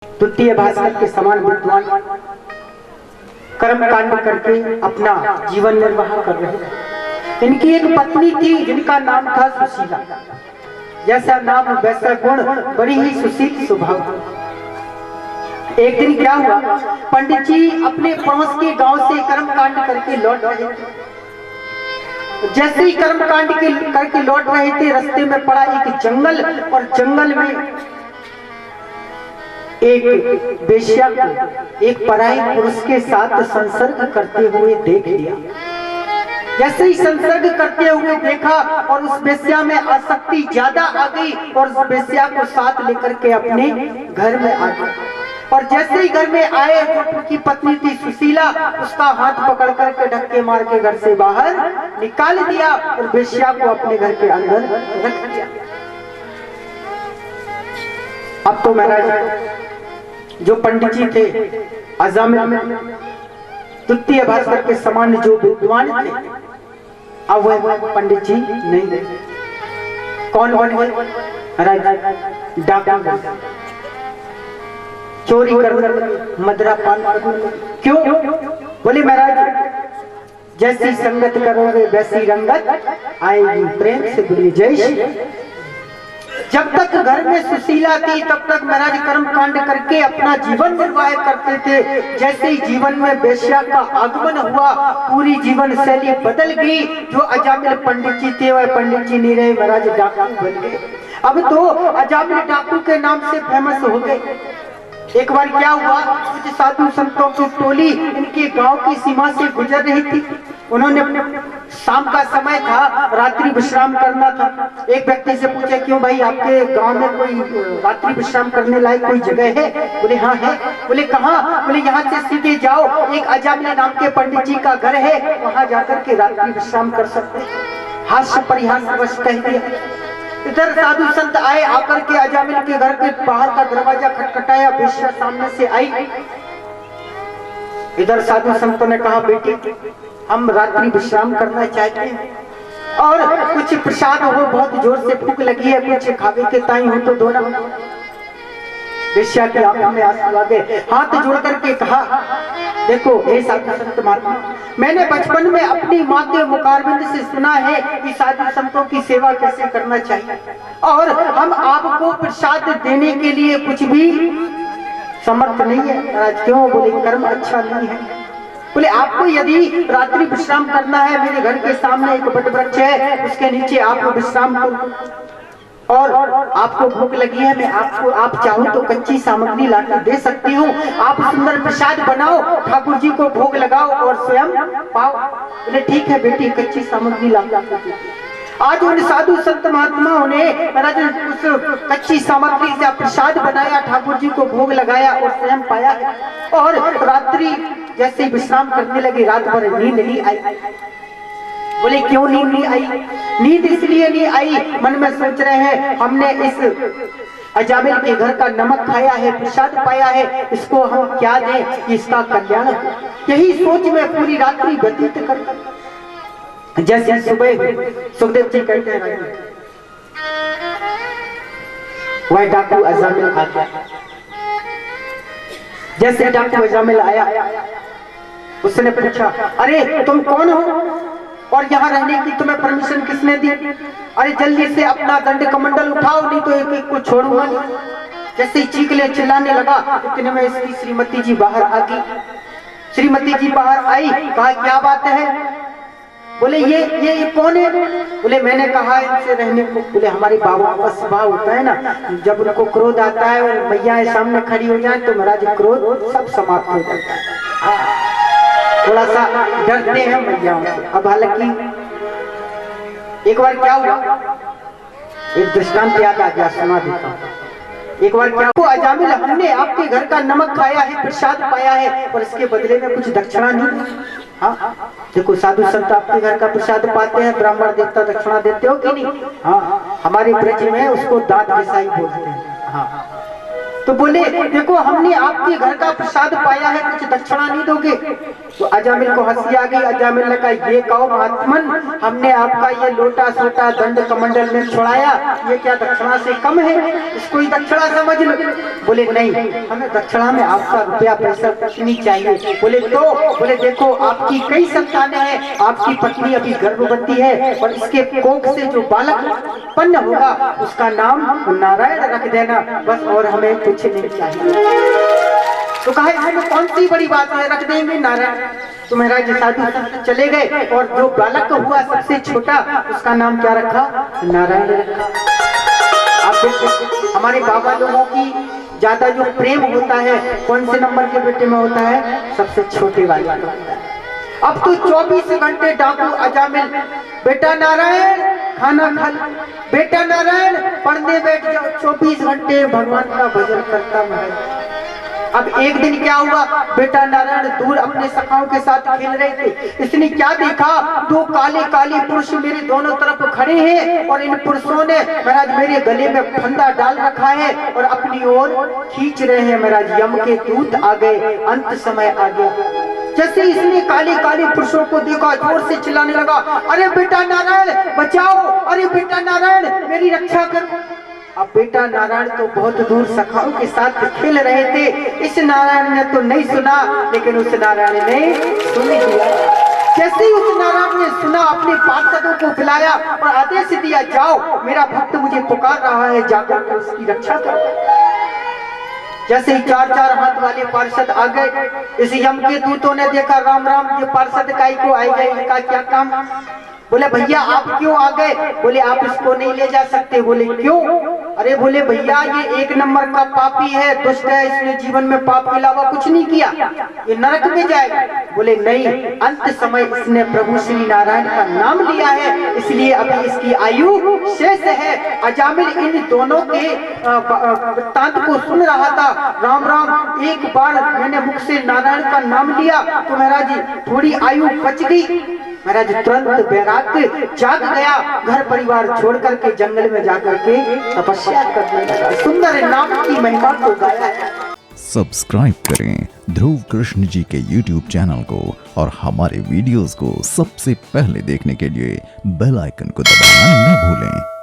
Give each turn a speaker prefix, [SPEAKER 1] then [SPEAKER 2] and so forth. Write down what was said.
[SPEAKER 1] द्वितीय भास्कर के समान विद्वान कर्म कांड करके अपना जीवन निर्वाह कर रहे थे। इनकी एक पत्नी थी जिनका नाम था सुशीला। जैसा नाम वैसा गुण, बड़ी ही सुशील स्वभाव। एक दिन क्या हुआ, पंडित जी अपने पड़ोस के गांव से कर्म कांड करके लौट रहे थे। जैसे ही कर्म कांड करके लौट रहे थे, रास्ते में पड़ा एक जंगल, और जंगल में एक वेश्या को एक पराई पुरुष के साथ संसर्ग करते हुए देख लिया। जैसे ही संसर्ग करते हुए देखा और उस वेश्या में आसक्ति ज्यादा आ गई और उस वेश्या को साथ लेकर के अपने घर में आ गए। और जैसे ही घर में आए, जो उनकी पत्नी थी सुशीला, उसका हाथ पकड़ करके धक्के मार के घर से बाहर निकाल दिया और वेश्या को अपने घर के अंदर रख दिया। अब तो महाराज जो पंडित जी थे, अजामिल द्वितीय भास्कर के समान जो विद्वान थे, अब वह पंडित जी नहीं रहे। कौन बन गए? डाकू, चोरी करने, मदरा पान करने। क्यों? बोले महाराज जैसी संगत करोगे वैसी रंगत आएगी। प्रेम से बोलिए जय श्री। जब तक घर में सुशीला थी तब तक महाराज कर्म कांड करके अपना जीवन निर्वाह करते थे। जैसे ही जीवन में वेश्या का आगमन हुआ, पूरी जीवन शैली बदल गई। जो अजामिल पंडित जी थे वह पंडित जी नहीं रहे, महाराज डाकू बन गए। अब तो अजामिल डाकू के नाम से फेमस हो गए। एक बार क्या हुआ, कुछ साधु संतों की टोली इनके गांव की सीमा से गुजर रही थी। उन्होंने शाम का समय था, रात्रि विश्राम करना था। एक व्यक्ति से पूछा, क्यों भाई आपके गांव में कोई रात्रि विश्राम करने लायक कोई जगह है? बोले हाँ है। बोले कहाँ? बोले यहाँ से सीधे जाओ, एक अजामिल नाम के पंडित जी का घर है, वहां जाकर के रात्रि विश्राम कर सकते। हास्य परिहास वश कह दिया। इधर साधु संत आए, आकर के अजामिल के घर के बाहर का दरवाजा खटखटाया, वेश्या सामने से आई। इधर साधु संतों ने कहा, बेटी हम रात्रि विश्राम करना चाहते हैं और कुछ प्रसाद हो, बहुत जोर से भूख लगी है, कुछ खावे के ताई हो तो दो ना। वेश्या की आंखों में आंसू आ गए, हाथ जोड़ करके कहा, देखो हे साधु संत महात्मा, मैंने बचपन में अपनी माँ के मुखारबिंद से सुना है कि साधु संतों की सेवा कैसे करना चाहिए, और हम आपको प्रसाद देने के लिए कुछ भी समर्थ नहीं है। आज क्यों? बोले कर्म अच्छा नहीं है। बोले आपको यदि रात्रि विश्राम करना है, मेरे घर के सामने एक बट वृक्ष है, उसके नीचे आपको विश्राम करो, और आपको भूख लगी है, मैं आपको, आप चाहो तो कच्ची सामग्री लाकर दे सकती हूँ। आप सुंदर प्रसाद बनाओ, ठाकुर जी को भोग लगाओ और स्वयं पाओ। बोले ठीक है बेटी, कच्ची सामग्री लाकर। आज उन साधु संत महात्माओं ने महाराज उस कच्ची सामग्री से प्रसाद बनाया, ठाकुर जी को भोग लगाया और स्वयं पाया। और रात्रि जैसे विश्राम करने लगे, रात भर नींद नहीं आई। बोले क्यों नींद नहीं आई? नींद इसलिए नहीं आई, मन में सोच रहे हैं हमने इस अजामिल के घर का नमक खाया है, प्रसाद पाया है, इसको हम क्या दें कि इसका कल्याण हो। यही सोच में पूरी रात्रि व्यतीत कर, जैसे सुबह सुखदेव जी कहते हैं वह डाकू अजामिल आ गया। जैसे डाकू अजामिल आया, उसने पूछा, अरे तुम कौन हो और यहाँ रहने की तुम्हें परमिशन किसने दी? अरे जल्दी से अपना दंड कमंडल उठाओ, नहीं तो एक एक को छोड़ूंगा नहीं। जैसे ही चीखने चिल्लाने लगा, इतने में इसकी श्रीमती जी बाहर आ गई। श्रीमती जी बाहर आई, कहा क्या बात है? बोले ये कौन है? बोले मैंने कहा इनसे रहने को। बोले हमारे बाबा का स्वभाव होता है ना, जब उनको क्रोध आता है और मैया सामने खड़ी हो जाए तो महाराज क्रोध सब समाप्त हो जाता है। थोड़ा सा डरते हैं मैयाओं से। अब हालांकि एक बार क्या हुआ, एक दृष्टांत याद आ गया, सुना देता हूँ। एक बार क्या हुआ, अजामिल हमने आपके घर का नमक खाया है, प्रसाद पाया है, और इसके बदले में कुछ दक्षिणा नहीं। हाँ देखो साधु संत आपके घर का प्रसाद पाते हैं, ब्राह्मण देवता दक्षिणा देते हो कि नहीं? हाँ हमारे ब्रज में उसको दांत विसाई बोलते हैं। हाँ तो बोले देखो हमने आपके घर का प्रसाद पाया है, कुछ दक्षिणा नहीं दोगे? तो अजामिल को हंसी आ गई। अजामिल ने कहा, ये कहो महात्मन, हमने आपका ये लोटा सोटा दंड कमंडल में छुड़ाया, ये क्या दक्षिणा से कम है? इसको ही दक्षिणा समझ लो। बोले नहीं, हमें दक्षिणा में आपका रुपया पैसा कुछ नहीं चाहिए। बोले तो? बोले देखो, आपकी कई संतानें हैं, आपकी पत्नी अभी गर्भवती है और इसके कोख से जो बालक उत्पन्न होगा उसका नाम नारायण रख देना बस, और हमें कुछ नहीं चाहिए। तो कहा, इसमें कौन सी बड़ी बात है, रख देंगे नारायण। तो महाराज साधु चले गए और जो बालक हुआ सबसे छोटा, उसका नाम क्या रखा? नारायण रखा। आप देखो, हमारे बाबा लोगों की ज्यादा जो प्रेम होता है कौन से नंबर के बेटे में होता है? सबसे छोटे वाले में होता है। अब तो 24 घंटे डाकू अजामिल, बेटा नारायण खाना खा, बेटा नारायण पढ़ने बैठ जाओ, 24 घंटे भगवान का भजन करता है। अब एक दिन क्या हुआ, बेटा नारायण दूर अपने सखाओं के साथ खेल रहे थे। इसने क्या देखा, दो काले काले पुरुष मेरे दोनों तरफ खड़े हैं और इन पुरुषों ने महाराज मेरे गले में फंदा डाल रखा है और अपनी ओर खींच रहे हैं। महाराज यम के दूत आ गए, अंत समय आ गया। जैसे इसने काले काले पुरुषों को देखा, जोर से चिल्लाने लगा, अरे बेटा नारायण बचाओ, अरे बेटा नारायण मेरी रक्षा करो। अब बेटा नारायण तो बहुत दूर सखाओं के साथ खेल रहे थे। इस नारायण ने तो नहीं सुना, लेकिन उस नारायण ने सुन लिया। जैसे ही उस नारायण ने सुना, अपने पार्षदों को बुलाया और आदेश दिया, जाओ मेरा भक्त मुझे पुकार रहा है, जाकर उसकी रक्षा करो। जैसे ही 4-4 हाथ वाले पार्षद आ गए, इस यम के दूतों ने देखा, राम राम, ये पार्षद काई को आए गए, इनका क्या काम? बोले भैया आप क्यों आ गए? बोले आप इसको नहीं ले जा सकते। बोले क्यों? अरे बोले भैया ये एक नंबर का पापी है, दुष्ट है, इसने जीवन में पाप के अलावा कुछ नहीं किया, ये नरक में जाएगा। बोले नहीं, अंत समय इसने प्रभु श्री नारायण का नाम लिया है, इसलिए अभी इसकी आयु शेष है। अजामिल इन दोनों के वृत्तांत को सुन रहा था। राम राम, एक बार मैंने मुख से नारायण का नाम लिया तो महाराज जी थोड़ी आयु बच गई। महाराज तुरंत वैराग्य जाग गया, घर परिवार छोड़ करके जंगल में जाकर के तपस्या करने लगा। सुंदर नाम की महिमा को गाया।
[SPEAKER 2] सब्सक्राइब करें ध्रुव कृष्ण जी के YouTube चैनल को और हमारे वीडियोस को सबसे पहले देखने के लिए बेल आइकन को दबाना न भूलें।